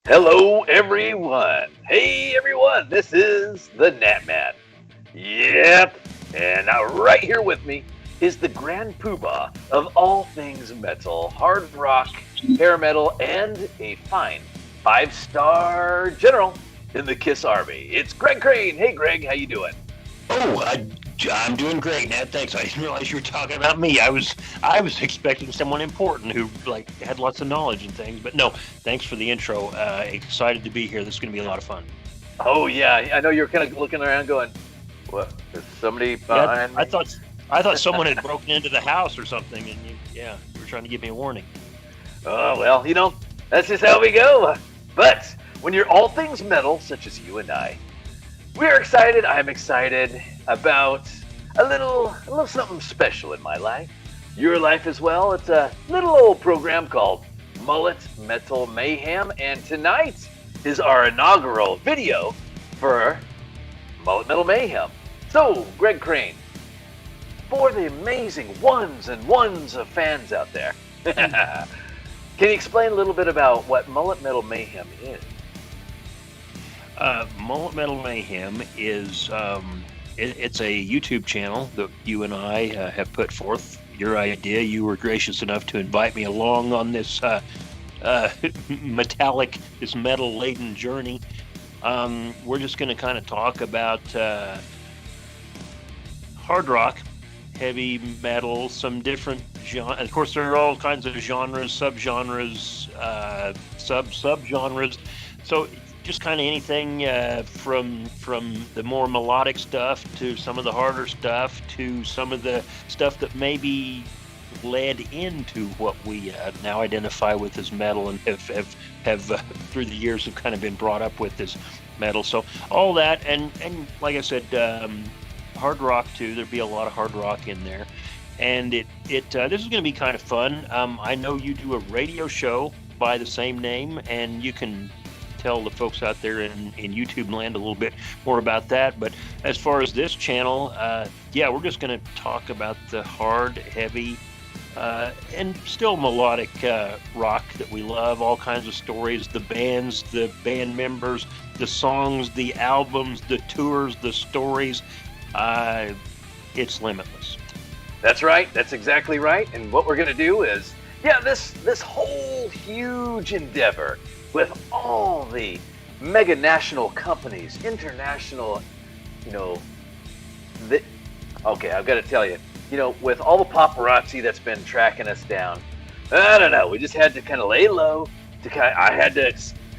Hello, everyone. Hey, everyone. This is the Natman. Yep. And now, right here with me is the grand poobah of all things metal, hard rock, hair metal, and a fine five-star general in the Kiss Army. It's Greg Crane. Hey, Greg. How you doing? I'm doing great, Nat. Thanks. I didn't realize you were talking about me. I was expecting someone important who had lots of knowledge and things, but no. Thanks for the intro. Excited to be here. This is going to be a lot of fun. Oh yeah, I know you're kind of looking around, going, "What? Is somebody behind me?" I thought someone had broken into the house or something, and you were trying to give me a warning. Oh well, that's just how we go. But when you're all things metal, such as you and I, we're excited. I'm excited about a little something special in my life. Your life as well. It's a little old program called Mullet Metal Mayhem, and tonight is our inaugural video for Mullet Metal Mayhem. So, Greg Crane, for the amazing ones of fans out there, can you explain a little bit about what Mullet Metal Mayhem is? Mullet Metal Mayhem is it's a YouTube channel that you and I have put forth. Your idea. You were gracious enough to invite me along on this metal-laden journey. We're just going to kind of talk about hard rock, heavy metal, some different genres. Of course, there are all kinds of genres, subgenres, subgenres. So just kind of anything from the more melodic stuff to some of the harder stuff to some of the stuff that maybe led into what we now identify with as metal and have through the years have kind of been brought up with this metal. So all that and like I said, hard rock too. There'd be a lot of hard rock in there, and this is going to be kind of fun. I know you do a radio show by the same name, and you can tell the folks out there in YouTube land a little bit more about that. But as far as this channel, we're just going to talk about the hard, heavy, and still melodic rock that we love, all kinds of stories, the bands, the band members, the songs, the albums, the tours, the stories. It's limitless. That's right. That's exactly right. And what we're going to do is, this whole huge endeavor with all the mega national companies, international, I've got to tell you, with all the paparazzi that's been tracking us down, I don't know, we just had to kind of lay low.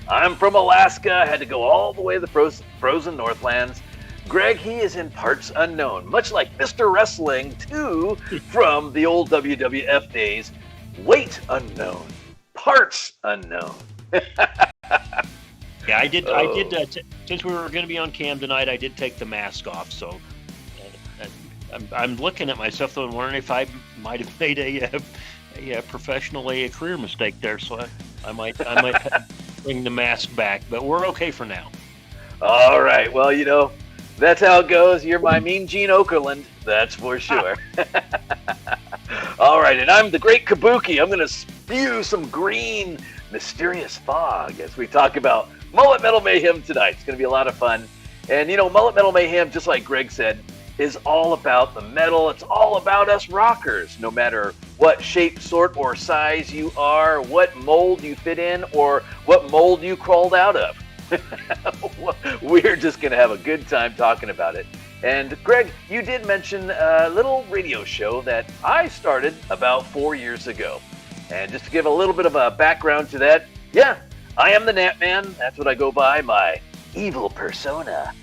I'm from Alaska, I had to go all the way to the frozen Northlands. Greg, he is in parts unknown, much like Mr. Wrestling 2 from the old WWF days. Weight unknown, parts unknown. I did. Since we were going to be on cam tonight, I did take the mask off. So I'm looking at myself though and wondering if I might have made a professionally a career mistake there. So I might bring the mask back. But we're okay for now. All right. Well, that's how it goes. You're my mean Gene Okerlund, that's for sure. All right, and I'm the great Kabuki. I'm going to spew some green, mysterious fog as we talk about Mullet Metal Mayhem tonight. It's going to be a lot of fun. And, Mullet Metal Mayhem, just like Greg said, is all about the metal. It's all about us rockers, no matter what shape, sort, or size you are, what mold you fit in, or what mold you crawled out of. We're just going to have a good time talking about it. And Greg, you did mention a little radio show that I started about 4 years ago. And just to give a little bit of a background to that, I am the Natman. That's what I go by, my evil persona.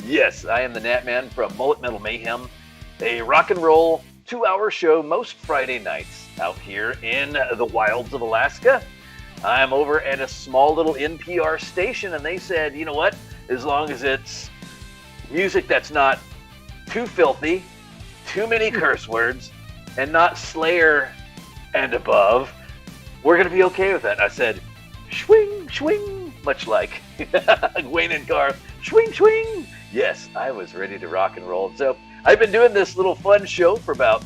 Yes, I am the Natman from Mullet Metal Mayhem, a rock and roll 2-hour show most Friday nights out here in the wilds of Alaska. I'm over at a small little NPR station, and they said, you know what, as long as it's music that's not too filthy, too many curse words, and not Slayer and above, we're going to be okay with that. And I said, swing, swing, much like Wayne and Garth, swing, swing. Yes, I was ready to rock and roll. So I've been doing this little fun show for about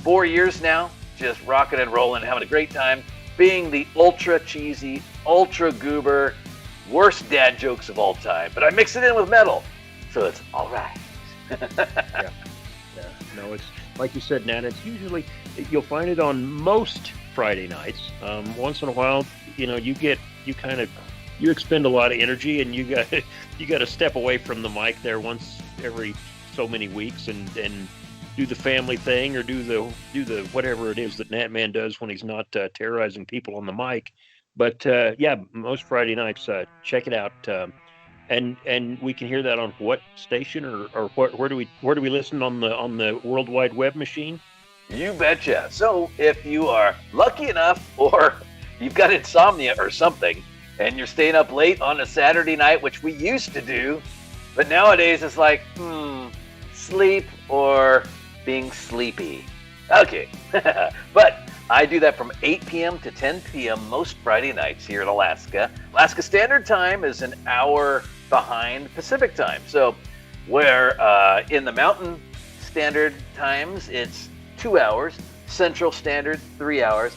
4 years now, just rocking and rolling, having a great time. being the ultra cheesy, ultra goober, worst dad jokes of all time. But I mix it in with metal, so it's all right. Yeah. No, it's like you said, Nat. It's usually you'll find it on most Friday nights. Once in a while, you expend a lot of energy, and you got to step away from the mic there once every so many weeks, and do the family thing, or do the whatever it is that Natman does when he's not terrorizing people on the mic. But yeah, most Friday nights, check it out. And we can hear that on what station, or where do we listen on the World Wide Web machine? You betcha. So if you are lucky enough, or you've got insomnia or something, and you're staying up late on a Saturday night, which we used to do, but nowadays it's like, sleep or being sleepy. Okay. But I do that from 8 p.m. to 10 p.m. most Friday nights here in Alaska. Alaska Standard Time is an hour behind Pacific Time. So where in the Mountain Standard Times, it's 2 hours. Central Standard, 3 hours.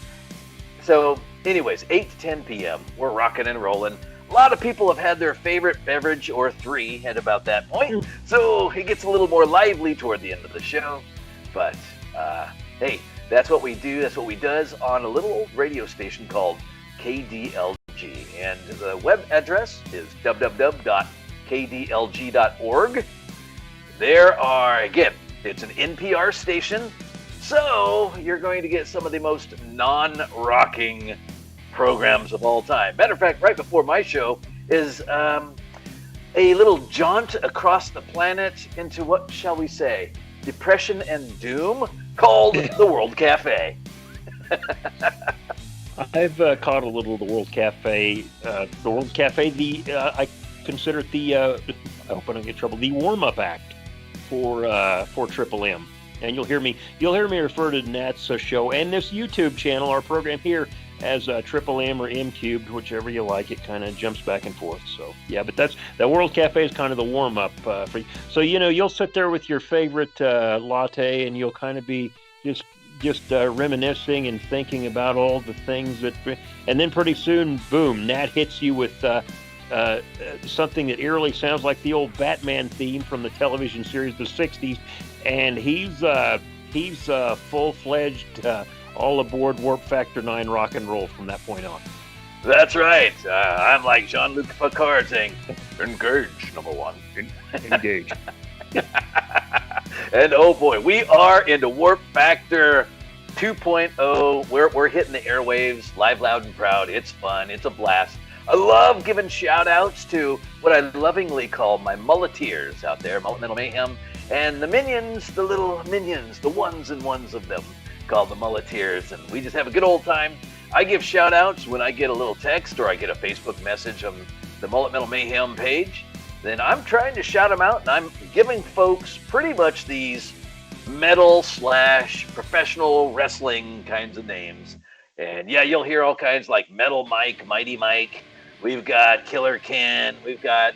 So anyways, 8 to 10 p.m., we're rocking and rolling. A lot of people have had their favorite beverage or three at about that point. So it gets a little more lively toward the end of the show. But hey, that's what we do. That's what we does on a little old radio station called KDLG. And the web address is www.kdlg.org. There are, again, it's an NPR station. So you're going to get some of the most non-rocking programs of all time. Matter of fact, right before my show is a little jaunt across the planet into, what shall we say, depression and doom, called the World Cafe. I've caught a little of the World Cafe. The World Cafe, I consider it the, I hope I don't get in trouble, the warm-up act for Triple M. And you'll hear me refer to Nat's show and this YouTube channel, our program here, as Triple M or M Cubed, whichever you like. It kind of jumps back and forth. So yeah, but that World Cafe is kind of the warm up for you. So you'll sit there with your favorite latte, and you'll kind of be just reminiscing and thinking about all the things and then pretty soon, boom, Nat hits you with something that eerily sounds like the old Batman theme from the television series the '60s, and he's full-fledged. All aboard Warp Factor 9 rock and roll from that point on. That's right. I'm like Jean-Luc Picard saying, engage, number one. Engage. And oh boy, we are into Warp Factor 2.0. We're hitting the airwaves live, loud, and proud. It's fun. It's a blast. I love giving shout-outs to what I lovingly call my mulleteers out there, Mullet Metal Mayhem, and the minions, the little minions, the ones and ones of them, called the Mulleteers, and we just have a good old time. I give shout outs when I get a little text or I get a Facebook message on the Mullet Metal Mayhem page. Then I'm trying to shout them out, and I'm giving folks pretty much these metal/professional wrestling kinds of names. And yeah, you'll hear all kinds like Metal Mike, Mighty Mike. We've got Killer Ken. We've got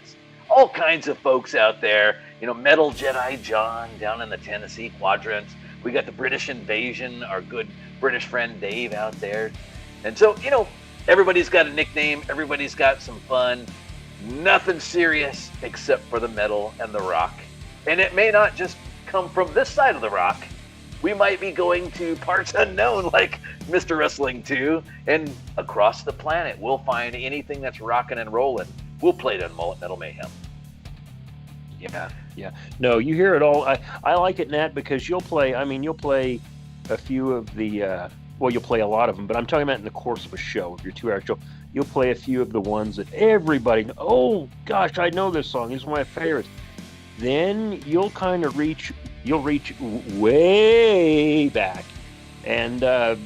all kinds of folks out there. Metal Jedi John down in the Tennessee quadrant. We got the British Invasion, our good British friend Dave out there. And so, everybody's got a nickname. Everybody's got some fun. Nothing serious except for the metal and the rock. And it may not just come from this side of the rock. We might be going to parts unknown like Mr. Wrestling 2. And across the planet, we'll find anything that's rocking and rolling. We'll play it on Mullet Metal Mayhem. Yeah. No, you hear it all. I like it, Nat, because you'll play a few of the, you'll play a lot of them, but I'm talking about in the course of a show, of your 2-hour show. You'll play a few of the ones that everybody, oh gosh, I know this song. It's one of my favorites. Then you'll kind of reach way back and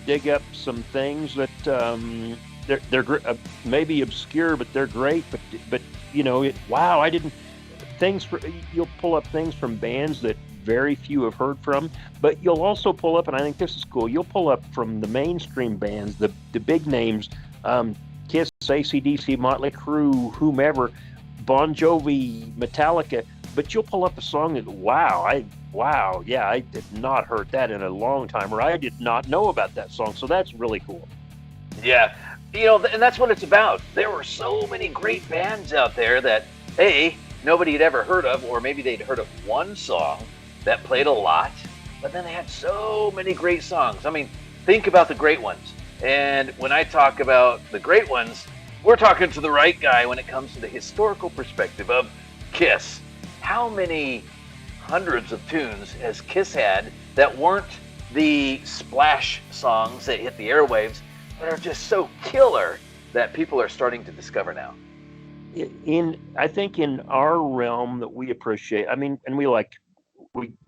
dig up some things that they're maybe obscure, but they're great. But wow, I didn't. You'll pull up things from bands that very few have heard from, but you'll also pull up, and I think this is cool, you'll pull up from the mainstream bands, the big names, Kiss, AC/DC, Motley Crue, whomever, Bon Jovi, Metallica, but you'll pull up a song that, I did not heard that in a long time, or I did not know about that song, so that's really cool. Yeah, and that's what it's about. There were so many great bands out there that, nobody had ever heard of, or maybe they'd heard of one song that played a lot, but then they had so many great songs. I mean, think about the great ones. And when I talk about the great ones, we're talking to the right guy when it comes to the historical perspective of Kiss. How many hundreds of tunes has Kiss had that weren't the splash songs that hit the airwaves, but are just so killer that people are starting to discover now? I think in our realm that we appreciate, I mean, and we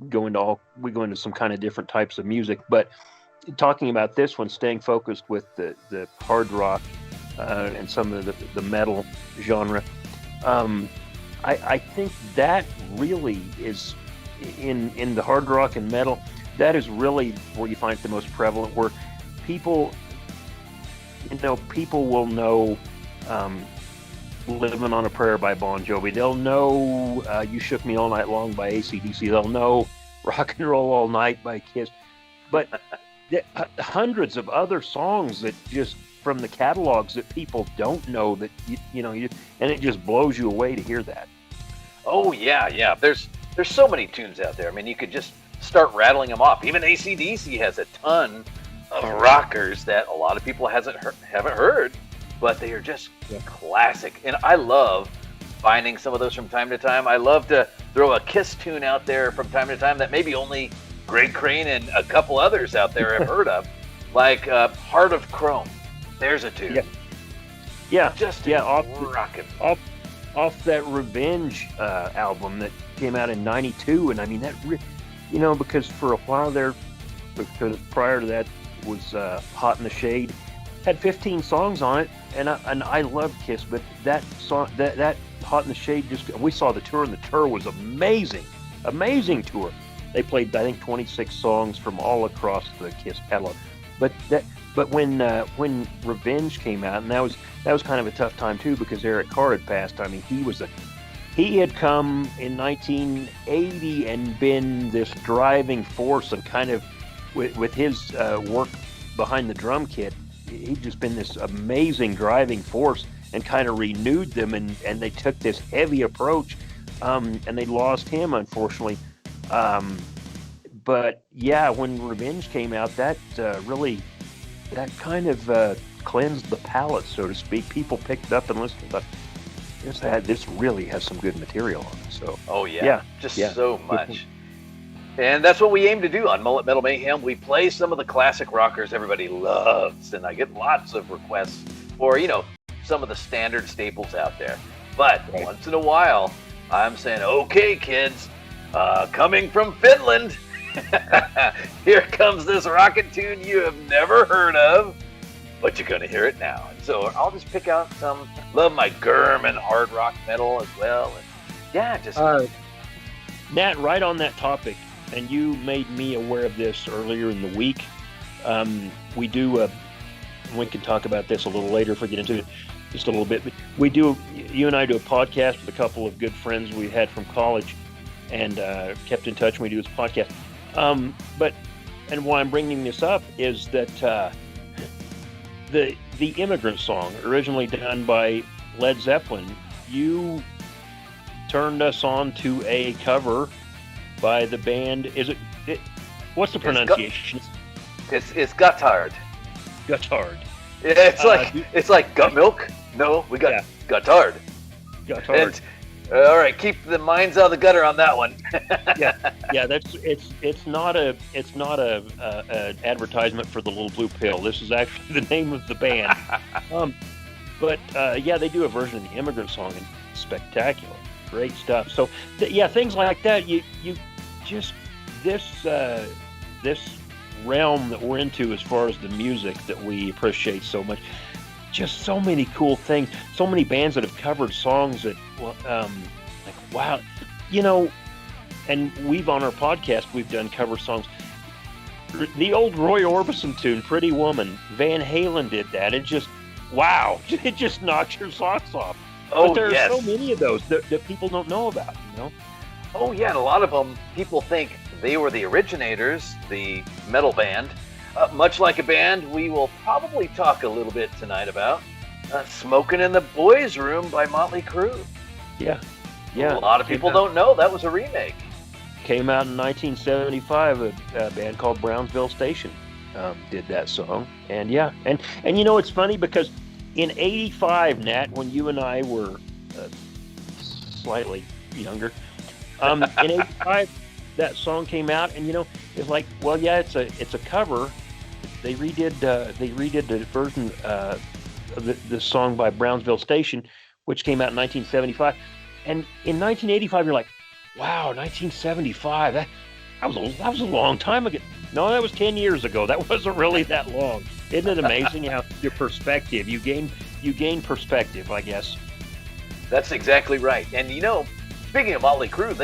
go into some kind of different types of music, but talking about this one, staying focused with the hard rock and some of the metal genre, I think that really is in the hard rock and metal. That is really where you find it the most prevalent, where people will know Living on a Prayer by Bon Jovi. They'll know You Shook Me All Night Long by AC/DC. They'll know Rock and Roll All Night by Kiss. But hundreds of other songs that just from the catalogs that people don't know, that and it just blows you away to hear that. Oh yeah. There's so many tunes out there. I mean, you could just start rattling them off. Even AC/DC has a ton of rockers that a lot of people haven't heard, but they are just classic. And I love finding some of those from time to time. I love to throw a Kiss tune out there from time to time that maybe only Greg Crane and a couple others out there have heard of, like Heart of Chrome. There's a tune. Off that Revenge album that came out in '92, and I mean that, because for a while there, because prior to that was Hot in the Shade, had 15 songs on it, and I love Kiss, but that song, that Hot in the Shade, we saw the tour, and the tour was amazing tour. They played, I think, 26 songs from all across the Kiss catalog. But when Revenge came out, and that was kind of a tough time too, because Eric Carr had passed. I mean, he had come in 1980 and been this driving force, and kind of with his work behind the drum kit, he'd just been this amazing driving force, and kind of renewed them, and they took this heavy approach, and they lost him, unfortunately. But yeah, when Revenge came out, that kind of cleansed the palate, so to speak. People picked it up and listened and thought, this really has some good material on it. So so much. And that's what we aim to do on Mullet Metal Mayhem. We play some of the classic rockers everybody loves, and I get lots of requests for, some of the standard staples out there. But once in a while, I'm saying, okay, kids, coming from Finland, here comes this rocket tune you have never heard of, but you're going to hear it now. And so I'll just pick out some. Love my German hard rock metal as well. And Nat, right on that topic, and you made me aware of this earlier in the week. We do, we can talk about this a little later if we get into it just a little bit, but you and I do a podcast with a couple of good friends we had from college, and kept in touch, and we do this podcast. And why I'm bringing this up is that the Immigrant Song, originally done by Led Zeppelin, you turned us on to a cover by the band. What's the pronunciation? It's Gotthard. Gotthard. It's like gut milk. No, we got Gotthard. Gotthard. All right, keep the minds out of the gutter on that one. It's not a advertisement for the little blue pill. This is actually the name of the band. They do a version of the Immigrant Song, and spectacular, great stuff. So things like that. You just this realm that we're into as far as the music that we appreciate so much. Just so many cool things, so many bands that have covered songs that, wow, and we've on our podcast, we've done cover songs. The old Roy Orbison tune, Pretty Woman, Van Halen did that. It just knocks your socks off. But there are so many of those that people don't know about, Oh, yeah, and a lot of them, people think they were the originators, the metal band, Much like a band, we will probably talk a little bit tonight about Smoking in the Boys' Room by Motley Crue. Yeah. A lot of people don't know that was a remake. Came out in 1975. A band called Brownsville Station did that song. And yeah, and you know, it's funny because in 85, Nat, when you and I were slightly younger, in 85, that song came out, and you know, it's like, well, yeah, it's a cover. They redid the version of the song by Brownsville Station, which came out in 1975. And in 1985, you're like, wow, 1975. That was a long time ago. No, that was 10 years ago. That wasn't really that long. Isn't it amazing how your perspective, you gain perspective, I guess. That's exactly right. And you know, speaking of Motley Crue,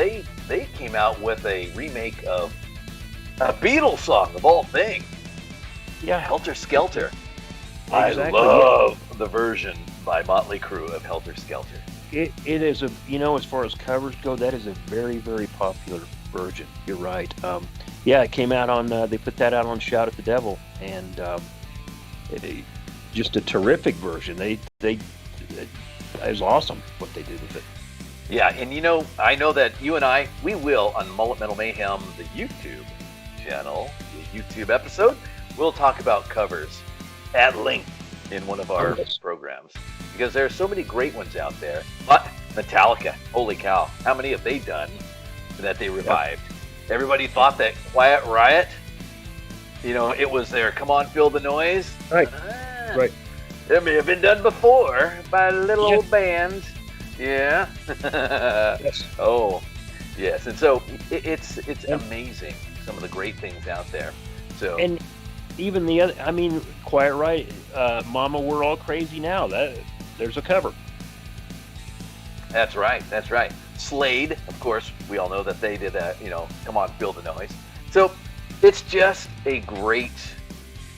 they came out with a remake of a Beatles song of all things. Yeah, Helter Skelter. Exactly. I love the version by Motley Crue of Helter Skelter. It is a, you know, as far as covers go, that is a very, very popular version. You're right. Yeah, it came out on, they put that out on Shout at the Devil, and just a terrific version. It was awesome what they did with it. Yeah, and you know, I know that you and I, we will, on Mullet Metal Mayhem, the YouTube channel, the YouTube episode, we'll talk about covers at length in one of our programs, because there are so many great ones out there. But Metallica, holy cow, how many have they done that they revived? Yep. Everybody thought that Quiet Riot, you know, it was their Come On Feel the Noise. Right, right. It may have been done before by a little old band. Yeah. Yes. Oh, yes. And so it's amazing, some of the great things out there. So. And even the other, I mean, Quiet Riot, Mama, We're All Crazy Now. There's a cover. That's right. That's right. Slade, of course, we all know that they did that. You know, Come On, Feel the Noise. So it's just a great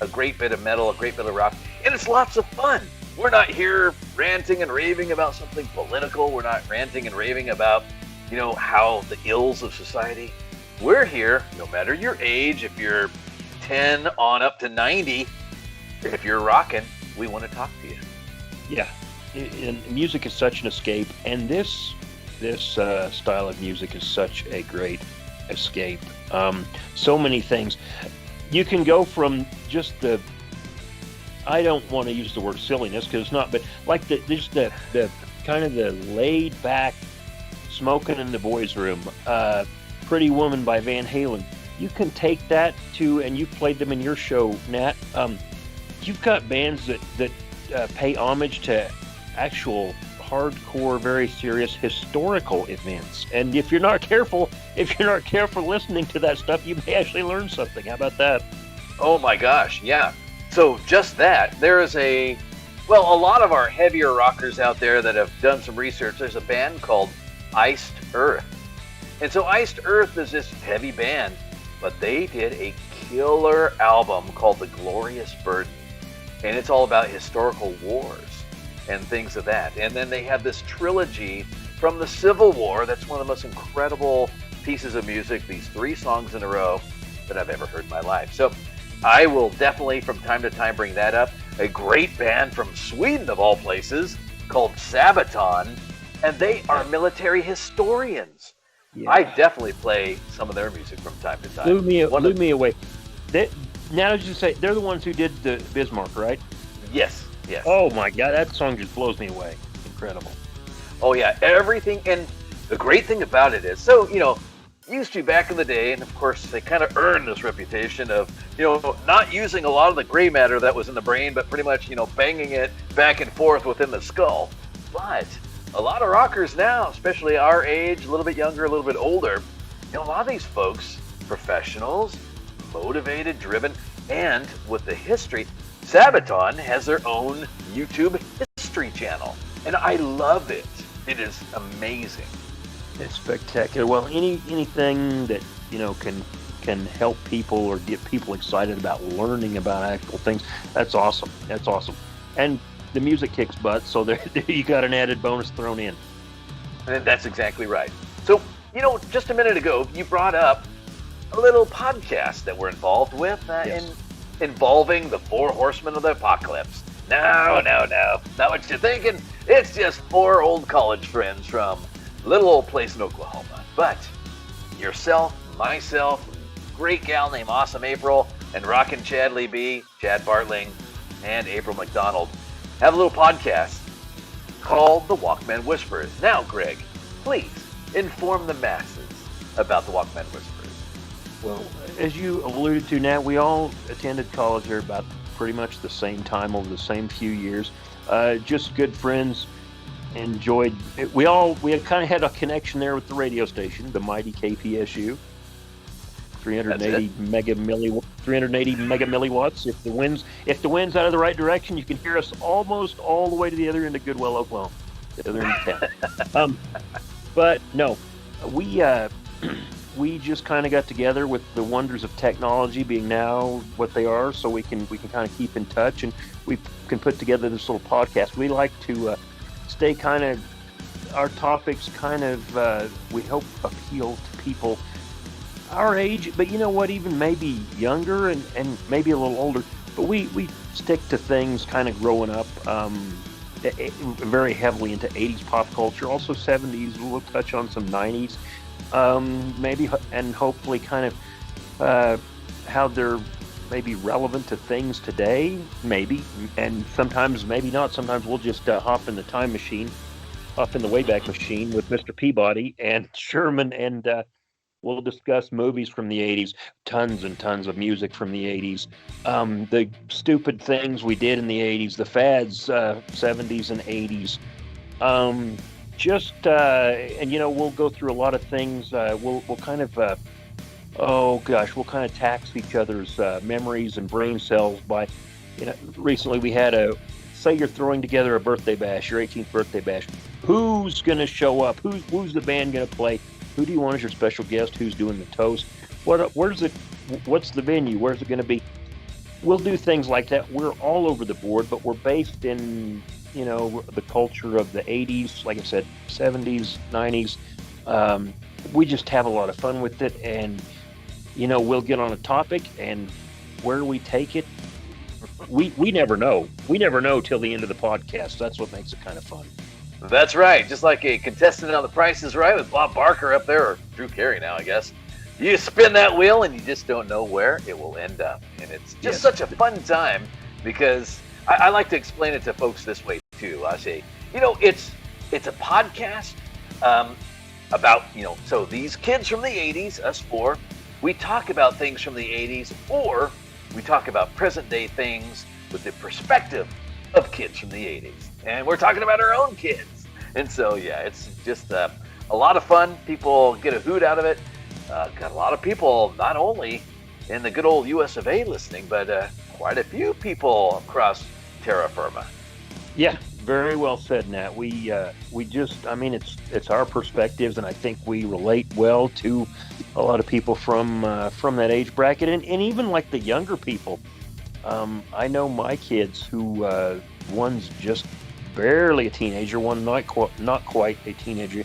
bit of metal, a great bit of rock, and it's lots of fun. We're not here ranting and raving about something political. We're not ranting and raving about, you know, how the ills of society. We're here, no matter your age, if you're 10 on up to 90, if you're rocking, we want to talk to you. Yeah, and music is such an escape, and this style of music is such a great escape. So many things. You can go from just the, I don't want to use the word silliness because it's not, but like just the kind of the laid back, Smoking in the Boys' Room, Pretty Woman by Van Halen. You can take that to, and you played them in your show, Nat. You've got bands that pay homage to actual hardcore, very serious historical events. And if you're not careful listening to that stuff, you may actually learn something. How about that? Oh my gosh, yeah. So just that, there is a lot of our heavier rockers out there that have done some research. There's a band called Iced Earth. And so Iced Earth is this heavy band, but they did a killer album called The Glorious Burden. And it's all about historical wars and things of that. And then they have this trilogy from the Civil War. That's one of the most incredible pieces of music, these 3 songs in a row that I've ever heard in my life. So I will definitely from time to time bring that up. A great band from Sweden, of all places, called Sabaton, and they are military historians. Yeah. I definitely play some of their music from time to time. Blew me away. Now, as you say, they're the ones who did the Bismarck, right? Yes, yes. Oh my God, that song just blows me away. Incredible. Oh yeah, everything. And the great thing about it is, so, you know, used to back in the day, and of course they kind of earned this reputation of, you know, not using a lot of the gray matter that was in the brain, but pretty much, you know, banging it back and forth within the skull. But a lot of rockers now, especially our age, a little bit younger, a little bit older, you know, a lot of these folks, professionals, motivated, driven, and with the history, Sabaton has their own YouTube history channel, and I love it. It is amazing. It's spectacular. Well, anything that, you know, can help people or get people excited about learning about actual things, that's awesome. That's awesome. And the music kicks butt, so there you got an added bonus thrown in. And that's exactly right. So, you know, just a minute ago, you brought up a little podcast that we're involved with, yes. involving the four horsemen of the apocalypse. No, not what you're thinking. It's just four old college friends from a little old place in Oklahoma. But yourself, myself, great gal named Awesome April, and Rockin' Chad Lee B, Chad Bartling, and April McDonald have a little podcast called The Walkman Whispers. Now, Greg, please inform the masses about The Walkman Whispers. Well, as you alluded to, Nat, we all attended college here about pretty much the same time over the same few years. Just good friends. Enjoyed it. We had kind of had a connection there with the radio station, the mighty KPSU. 380 mega milliwatts. If the wind's out of the right direction, you can hear us almost all the way to the other end of Goodwell, Oklahoma, the other end of town. But no, we just kind of got together with the wonders of technology being now what they are, so we can kind of keep in touch, and we can put together this little podcast. We like to stay kind of, our topics kind of, we hope appeal to people our age, but you know what, even maybe younger and maybe a little older, but we stick to things kind of growing up, very heavily into 80s pop culture, also 70s, we'll touch on some 90s, maybe, and hopefully kind of how they're maybe relevant to things today, maybe, and sometimes maybe not. Sometimes we'll just hop in the time machine, hop in the Wayback Machine with Mr. Peabody and Sherman, and we'll discuss movies from the 80s, tons and tons of music from the 80s, the stupid things we did in the 80s, the fads, 70s and 80s, and you know, we'll go through a lot of things. We'll kind of we'll kind of tax each other's memories and brain cells by, you know, recently we had say you're throwing together a birthday bash, your 18th birthday bash. Who's going to show up? Who's the band going to play? Who do you want as your special guest? Who's doing the toast? Where's it? What's the venue? Where's it going to be? We'll do things like that. We're all over the board, but we're based in, you know, the culture of the 80s, like I said, 70s, 90s. We just have a lot of fun with it, and, you know, we'll get on a topic, and where we take it, we never know. We never know till the end of the podcast. That's what makes it kind of fun. That's right. Just like a contestant on The Price is Right with Bob Barker up there, or Drew Carey now, I guess. You spin that wheel and you just don't know where it will end up. And it's just such a fun time, because I like to explain it to folks this way too. I say, you know, it's a podcast about, you know, so these kids from the 80s, us four, we talk about things from the 80s, or we talk about present day things with the perspective of kids from the 80s. And we're talking about our own kids. And so, yeah, it's just a lot of fun. People get a hoot out of it. Got a lot of people, not only in the good old US of A listening, but quite a few people across terra firma. Yeah, very well said, Nat. We just, I mean, it's our perspectives, and I think we relate well to a lot of people from that age bracket, and even like the younger people. I know my kids who one's just barely a teenager, one not quite a teenager,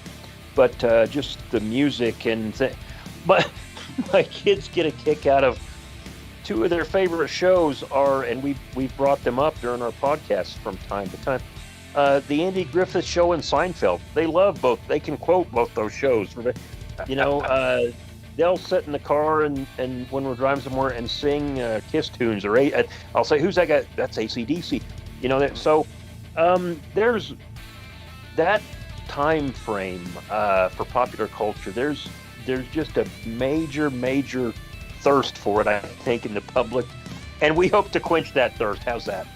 but just the music but my kids get a kick out of two of their favorite shows and we've brought them up during our podcasts from time to time. The Andy Griffith Show and Seinfeld. They love both. They can quote both those shows. You know, they'll sit in the car and when we're driving somewhere and sing Kiss tunes, or I'll say, "Who's that guy?" That's AC/DC. You know that. So there's that time frame for popular culture. There's just a major thirst for it, I think, in the public, and we hope to quench that thirst. How's that?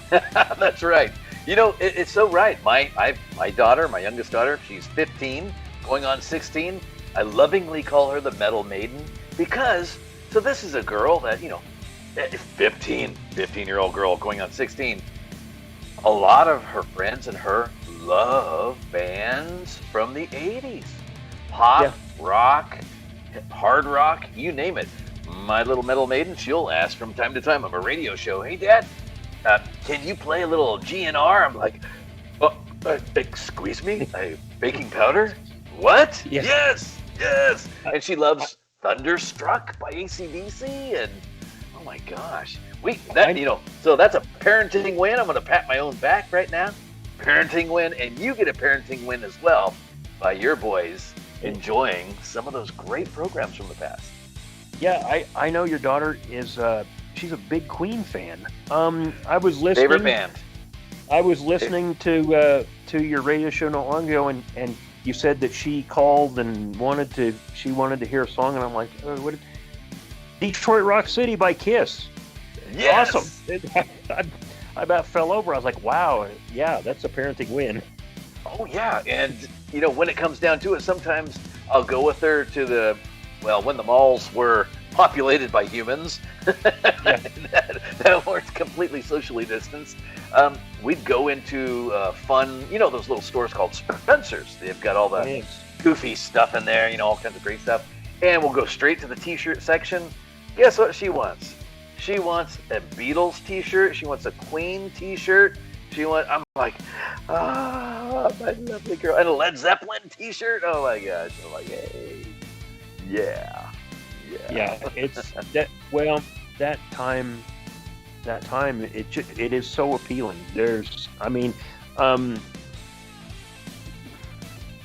That's right. You know, it's so right. My daughter, my youngest daughter, she's 15, going on 16. I lovingly call her the Metal Maiden, because, so this is a girl that, you know, 15-year-old girl going on 16. A lot of her friends and her love bands from the 80s. Pop, rock, hard rock, you name it. My little Metal Maiden, she'll ask from time to time on a radio show, "Hey, Dad, can you play a little GNR?" I'm like, excuse me? Baking powder? What? Yes. And she loves Thunderstruck by AC/DC, and oh my gosh. So that's a parenting win. I'm going to pat my own back right now. Parenting win, and you get a parenting win as well by your boys enjoying some of those great programs from the past. Yeah, I know your daughter is she's a big Queen fan. I was listening. Favorite band. I was listening to your radio show not long ago, and you said that she called and wanted to hear a song, and I'm like, what? Detroit Rock City by Kiss. Yes! Awesome. I about fell over. I was like, wow, yeah, that's a parenting win. Oh, yeah. And, when it comes down to it, sometimes I'll go with her to when the malls were populated by humans that weren't completely socially distanced, we'd go into fun, those little stores called Spencer's. They've got all the goofy stuff in there, all kinds of great stuff. And we'll go straight to the t-shirt section. Guess what she wants? She wants a Beatles t-shirt. She wants a Queen t-shirt. I'm like, my lovely girl. And a Led Zeppelin t-shirt. Oh my gosh. I'm like, hey. Yeah. It's that. Well, that time, it is so appealing.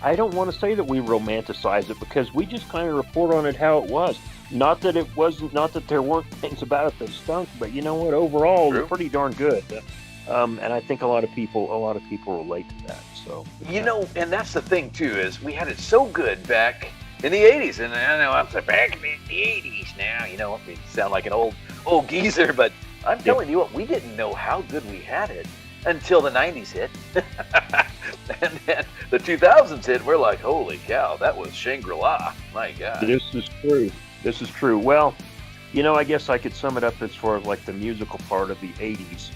I don't want to say that we romanticize it, because we just kind of report on it how it was. Not that there weren't things about it that stunk, but you know what? Overall, it's pretty darn good. And I think a lot of people relate to that. So and that's the thing too, is we had it so good back in the '80s, and I know I'm saying back in the '80s now. We sound like an old geezer, but I'm telling you what, we didn't know how good we had it until the '90s hit, and then the 2000s hit. We're like, holy cow, that was Shangri-La. My God, this is true. Well, I guess I could sum it up as far as like the musical part of the '80s.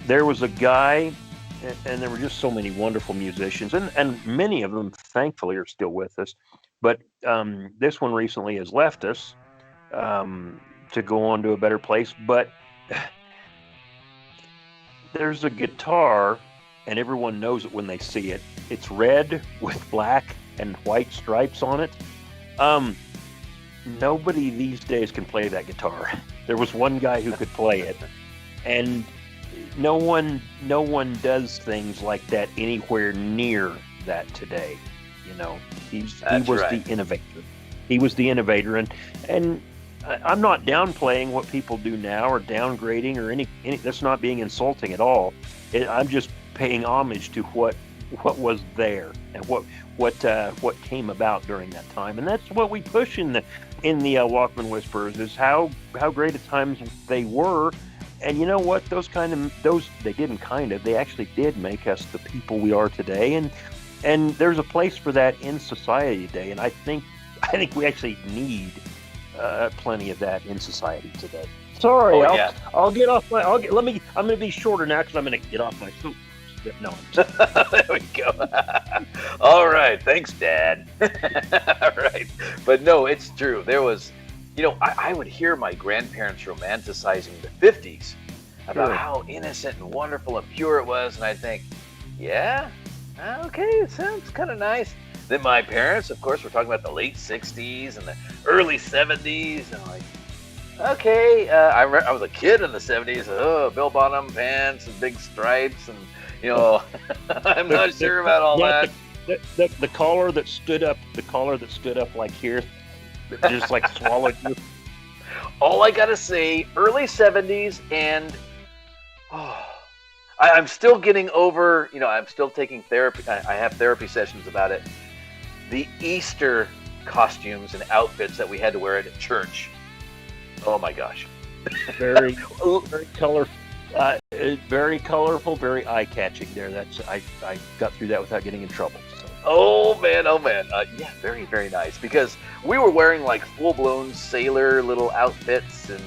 There was a guy, and there were just so many wonderful musicians, and many of them, thankfully, are still with us. But this one recently has left us to go on to a better place. But there's a guitar, and everyone knows it when they see it. It's red with black and white stripes on it. Nobody these days can play that guitar. There was one guy who could play it, and no one does things like that anywhere near that today. He was the innovator. He was the innovator, and I'm not downplaying what people do now or downgrading or any. That's not being insulting at all. I'm just paying homage to what was there and what came about during that time, and that's what we push in the Walkman Whisperers, is how great at times they were. And you know what? They actually did make us the people we are today, and there's a place for that in society today, and I think we actually need plenty of that in society today. Sorry, I'll get off my. I'm going to be shorter now because I'm going to get off my soapbox. No. There we go. All right. Thanks, Dad. All right. But no, it's true. There was, I would hear my grandparents romanticizing the 50s about how innocent and wonderful and pure it was. And I'd think, yeah, okay, it sounds kind of nice. Then my parents, of course, were talking about the late 60s and the early 70s. And I'm like, okay. I was a kid in the 70s. Oh, Bill Bottom pants and big stripes and, I'm not sure about all that. The collar that stood up like here, just like swallowed you. All I gotta say, early 70s, and I'm still getting over. I'm still taking therapy. I have therapy sessions about it. The Easter costumes and outfits that we had to wear at church. Oh my gosh, very colorful. Very colorful, very eye-catching there. I got through that without getting in trouble. So. Oh man. Yeah, very, very nice. Because we were wearing like full-blown sailor little outfits, and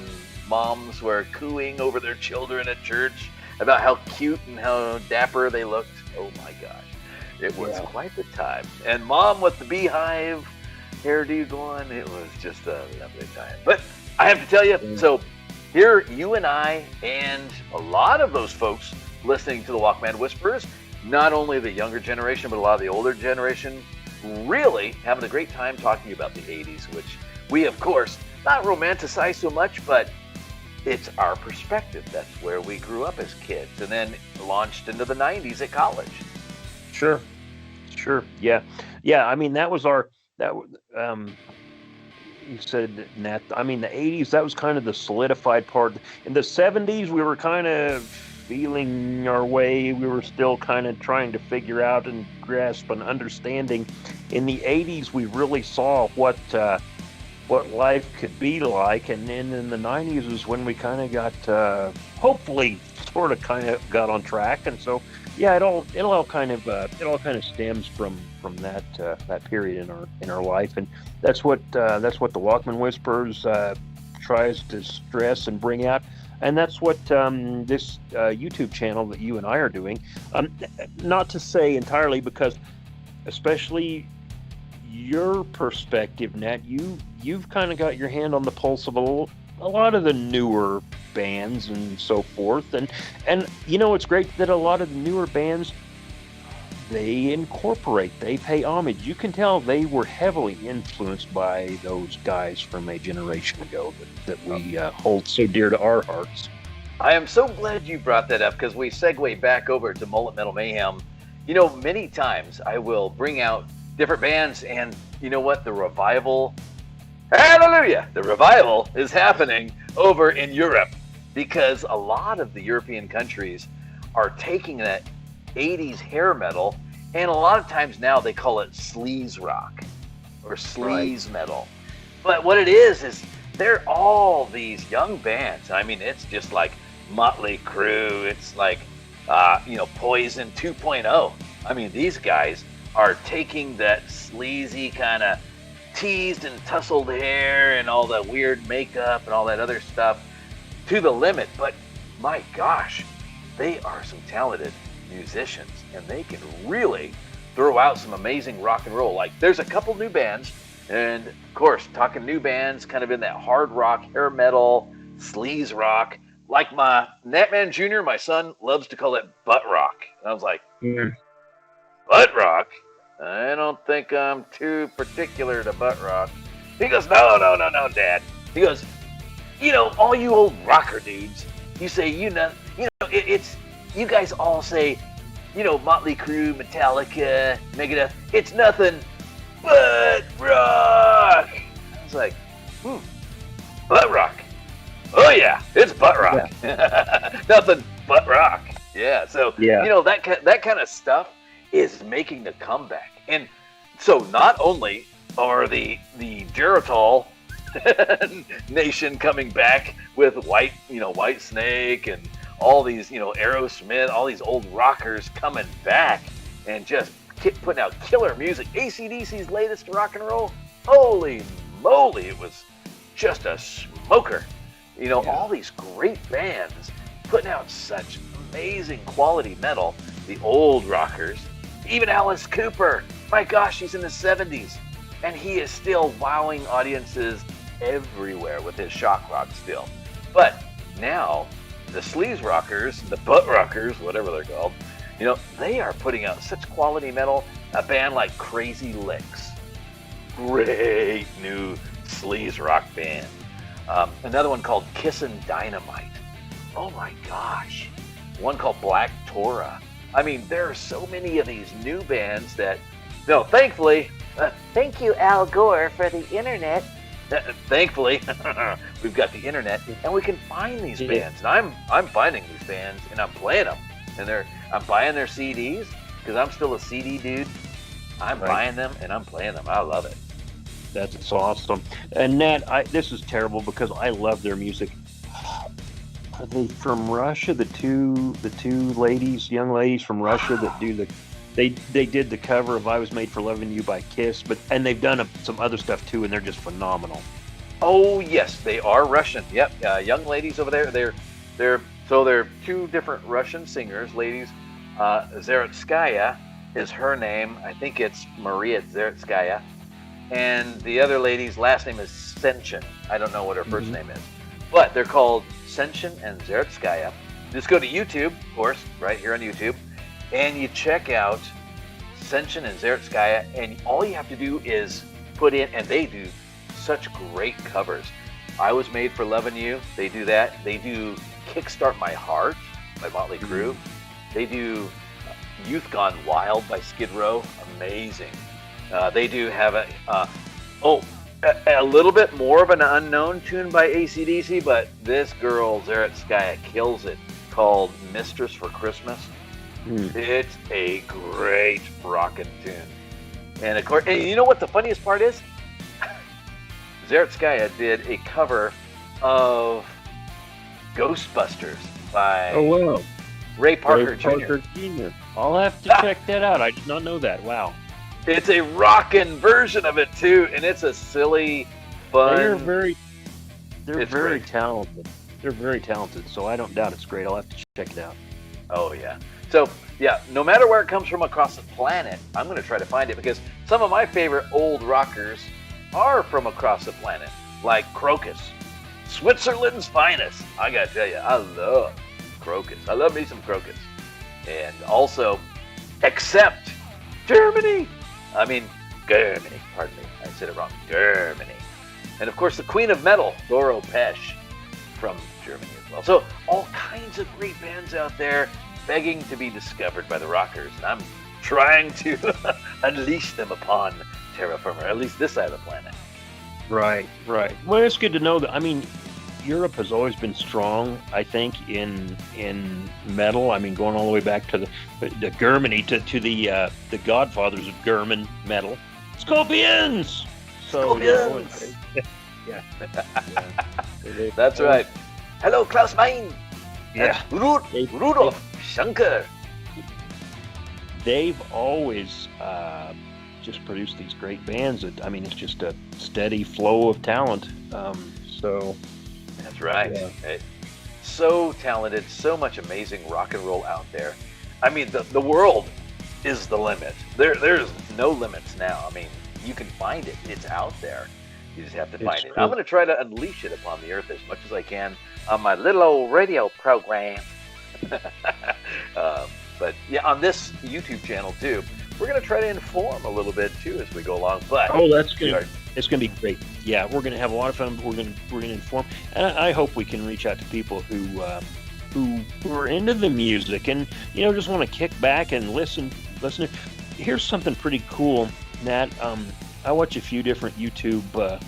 moms were cooing over their children at church about how cute and how dapper they looked. Oh my gosh. It was quite the time. And Mom with the beehive hairdo going, it was just a lovely time. But I have to tell you, so here, you and I and a lot of those folks listening to the Walkman Whisperers, not only the younger generation, but a lot of the older generation, really having a great time talking about the 80s, which we, of course, not romanticized so much, but it's our perspective. That's where we grew up as kids, and then launched into the 90s at college. Sure. Yeah. I mean, that was our, you said, Nat, I mean, the 80s, that was kind of the solidified part. In the 70s, we were kind of feeling our way. We were still kind of trying to figure out and grasp an understanding. In the 80s, we really saw what life could be like. And then in the 90s is when we kind of got, hopefully, sort of kind of got on track. And so, yeah, it all kind of stems from that period in our life, and that's what the Walkman Whispers tries to stress and bring out, and that's what this YouTube channel that you and I are doing. Not to say entirely, because especially your perspective, Nat, you've kind of got your hand on the pulse of a lot of the newer bands and so forth, and it's great that a lot of the newer bands, they pay homage. You can tell they were heavily influenced by those guys from a generation ago that we hold so dear to our hearts. I am so glad you brought that up, because we segue back over to Mullet Metal Mayhem. Many times I will bring out different bands, and you know what? The revival, hallelujah, the revival is happening over in Europe, because a lot of the European countries are taking that 80s hair metal, and a lot of times now they call it sleaze rock or sleaze metal. But what it is they're all these young bands. I mean, it's just like Motley Crue. It's like, Poison 2.0. I mean, these guys are taking that sleazy kind of teased and tousled hair and all the weird makeup and all that other stuff to the limit. But my gosh, they are some talented musicians, and they can really throw out some amazing rock and roll. Like, there's a couple new bands, and of course, talking new bands kind of in that hard rock, hair metal, sleaze rock, like my Natman Jr., my son, loves to call it butt rock. And I was like, butt rock? I don't think I'm too particular to butt rock. He goes, no, Dad. He goes, all you old rocker dudes, you say, it's, you guys all say, Motley Crue, Metallica, Megadeth, it's nothing but rock. I was like, butt rock. Oh yeah, it's butt rock. Yeah. Nothing but rock. Yeah, so, that kind of stuff is making the comeback. And so not only are the Geritol nation coming back with White Snake and all these, Aerosmith, all these old rockers coming back and just putting out killer music. AC/DC's latest rock and roll, holy moly, it was just a smoker. All these great bands putting out such amazing quality metal. The old rockers, even Alice Cooper, my gosh, he's in his 70s, and he is still wowing audiences everywhere with his shock rock still. But now, the sleaze rockers, the butt rockers, whatever they're called, they are putting out such quality metal. A band like Crazy Licks, great new sleaze rock band. Another one called Kissin' Dynamite. Oh my gosh. One called Black Torah. I mean, there are so many of these new bands that, thankfully, thank you, Al Gore, for the internet. Thankfully, we've got the internet, and we can find these bands. And I'm finding these bands, and I'm playing them. And I'm buying their CDs, because I'm still a CD dude. I'm buying them, and I'm playing them. I love it. That's awesome. And Nat, this is terrible because I love their music. Are they from Russia? The two young ladies from Russia that do they did the cover of "I Was Made for Loving You" by Kiss, and they've done some other stuff too, and they're just phenomenal. Oh yes, they are Russian. Yep, young ladies over there. They're two different Russian singers, ladies. Zarotskaya is her name. I think it's Maria Zarotskaya. And the other lady's last name is Senshin. I don't know what her first name is. But they're called Senshin and Zarotskaya. Just go to YouTube, of course, right here on YouTube, and you check out Senshin and Zarotskaya, and all you have to do is put in, and they do such great covers. I Was Made for Loving You. They do that. They do Kickstart My Heart by Motley Crue. They do Youth Gone Wild by Skid Row. Amazing. They do have a little bit more of an unknown tune by AC/DC, but this girl, Zarotskaya, kills it, called Mistress for Christmas. It's a great rockin' tune. And of course, and you know what the funniest part is? Zarotskaya did a cover of Ghostbusters by Ray Parker Jr. I'll have to check that out. I did not know that. Wow. It's a rockin' version of it too, and it's a silly, fun. They're very talented. They're very talented, so I don't doubt it's great. I'll have to check it out. Oh yeah. So yeah, no matter where it comes from across the planet, I'm going to try to find it, because some of my favorite old rockers are from across the planet, like Crocus, Switzerland's finest. I gotta tell you, I love Crocus. I love me some Crocus, and also, except Germany. I mean, Germany. Pardon me, I said it wrong. Germany. And of course, the Queen of Metal, Doro Pesch, from Germany as well. So all kinds of great bands out there begging to be discovered by the rockers, and I'm trying to unleash them upon terra firma, at least this side of the planet. Right. Well, it's good to know that. I mean, Europe has always been strong, I think, in metal. I mean, going all the way back to the Germany, to the godfathers of German metal, Scorpions. So, Scorpions. Yeah. That's right. Hello, Klaus Meine. Yeah. Rudolf Schenker. They've always just produced these great bands. That, I mean, it's just a steady flow of talent. So that's right. Yeah. So talented, so much amazing rock and roll out there. I mean, the world is the limit. There's no limits now. I mean, you can find it. It's out there. You just have to find it. I'm going to try to unleash it upon the earth as much as I can on my little old radio program. But yeah, on this YouTube channel too, we're going to try to inform a little bit too as we go along. But that's good. It's going to be great. Yeah, we're going to have a lot of fun. We're going to inform, and I hope we can reach out to people who are into the music and just want to kick back and listen. Here's something pretty cool, Nat. I watch a few different YouTubers.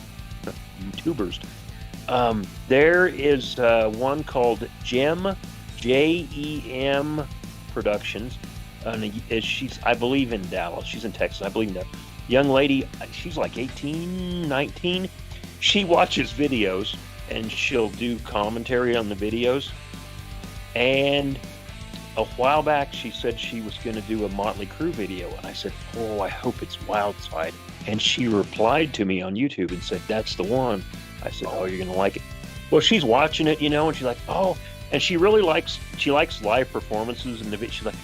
There is one called Jem, Jem Productions. She's, I believe, in Dallas. She's in Texas. I believe that young lady. She's like 18, 19. She watches videos and she'll do commentary on the videos. And a while back, she said she was going to do a Motley Crue video, and I said, "Oh, I hope it's Wildside." And she replied to me on YouTube and said, "That's the one." I said, "Oh, you're going to like it." Well, she's watching it, and she's like, "Oh," and she really likes live performances, and she's like,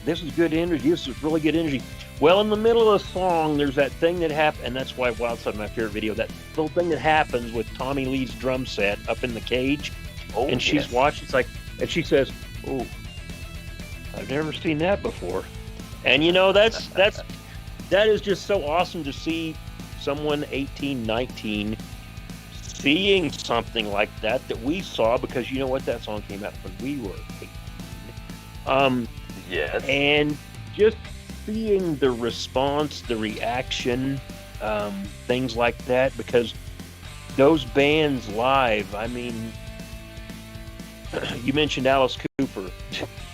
"This is good energy. This is really good energy." Well, in the middle of the song, there's that thing that happened, and that's why Wildside is my favorite video. That little thing that happens with Tommy Lee's drum set up in the cage, and she's watching. It's like, and she says, "Oh, I've never seen that before," and that is just so awesome to see someone 18, 19 seeing something like that we saw, because you know what, that song came out when we were 18. Yes. And just seeing the response, the reaction, things like that, because those bands live, I mean, you mentioned Alice Cooper,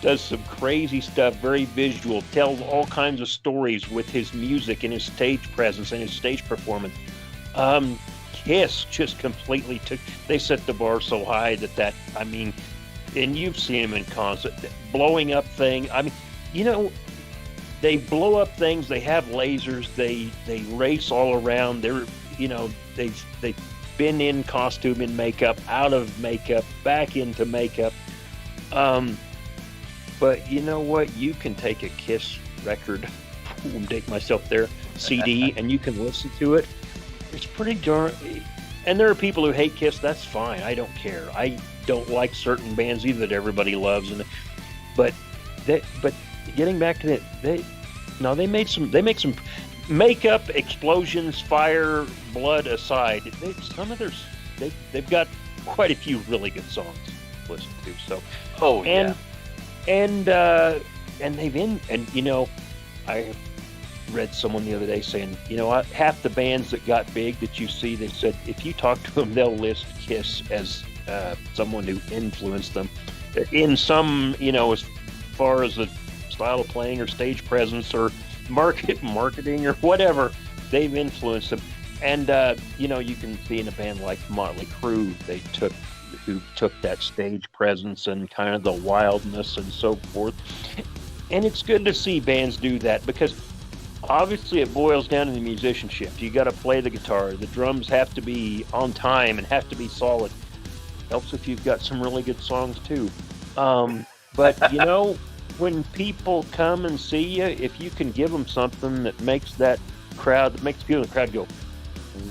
does some crazy stuff, very visual, tells all kinds of stories with his music and his stage presence and his stage performance. Kiss just completely they set the bar so high that I mean, and you've seen them in concert, blowing up thing. I mean, they blow up things, they have lasers, they race all around. They've been in costume and makeup, out of makeup, back into makeup. But you know what? You can take a Kiss record, date myself there, CD, and you can listen to it. It's pretty darn. And there are people who hate Kiss. That's fine. I don't care. I don't like certain bands either that everybody loves. But getting back to that, they make some makeup, explosions, fire, blood aside. Some of they've got quite a few really good songs to listen to. So, Oh, and yeah. and I read someone the other day saying, half the bands that got big that you see, they said if you talk to them, they'll list Kiss as someone who influenced them in some, as far as the style of playing or stage presence or marketing or whatever, they've influenced them. And you can see in a band like Motley Crue, who took that stage presence and kind of the wildness and so forth. And it's good to see bands do that, because obviously it boils down to the musicianship. You got to play the guitar. The drums have to be on time and have to be solid. Helps if you've got some really good songs too. But when people come and see you, if you can give them something that makes people in the crowd go,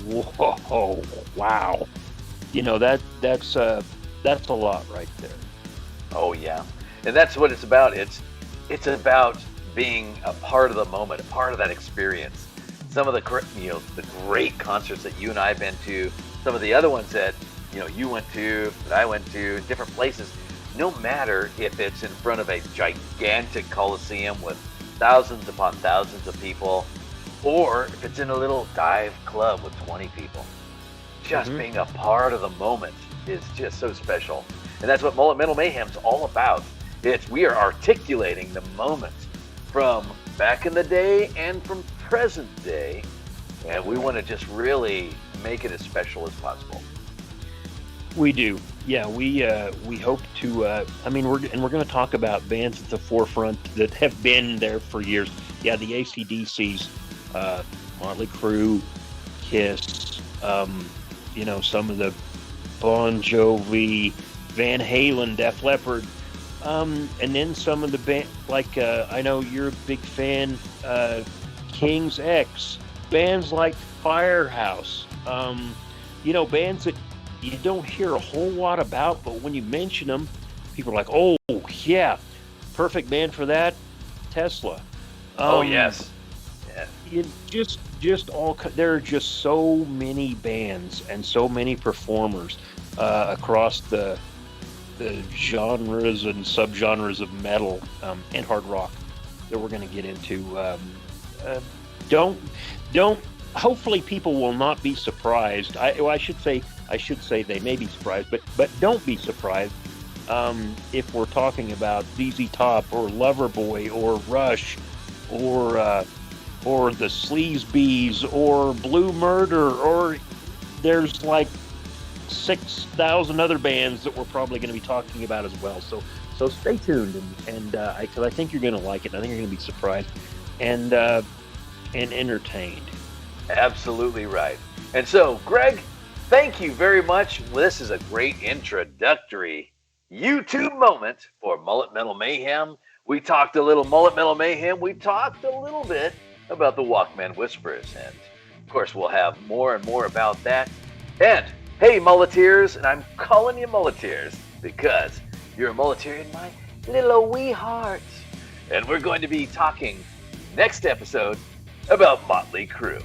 whoa, wow. That's a lot right there. Oh, yeah. And that's what it's about. It's about being a part of the moment, a part of that experience. Some of the great concerts that you and I have been to, some of the other ones that you went to, that I went to, different places. No matter if it's in front of a gigantic coliseum with thousands upon thousands of people, or if it's in a little dive club with 20 people, just being a part of the moment is just so special. And that's what Mullet Metal Mayhem's all about. We are articulating the moments from back in the day and from present day, and we want to just really make it as special as possible. We do, yeah. We hope to. We're going to talk about bands at the forefront that have been there for years. Yeah, the AC/DCs, Motley Crue, Kiss. Some of the Bon Jovi, Van Halen, Def Leppard. And then some of the band, like I know you're a big fan, King's X, bands like Firehouse, bands that you don't hear a whole lot about, but when you mention them, people are like, oh yeah, perfect band for that, Tesla. Oh yes. Yeah. There are just so many bands and so many performers across the genres and subgenres of metal and hard rock that we're going to get into. Hopefully people will not be surprised. I should say they may be surprised, but don't be surprised if we're talking about ZZ Top or Loverboy or Rush or the Sleaze Bees or Blue Murder, or there's like 6,000 other bands that we're probably going to be talking about as well. So stay tuned, and because I think you're going to like it. I think you're going to be surprised and entertained. Absolutely right. And so, Greg, thank you very much. This is a great introductory YouTube moment for Mullet Metal Mayhem. We talked a little Mullet Metal Mayhem. We talked a little bit about the Walkman Whisperers, and of course we'll have more and more about that. And hey, Mulleteers, and I'm calling you Mulleteers because you're a Mulleteer in my little wee heart. And we're going to be talking next episode about Motley Crue.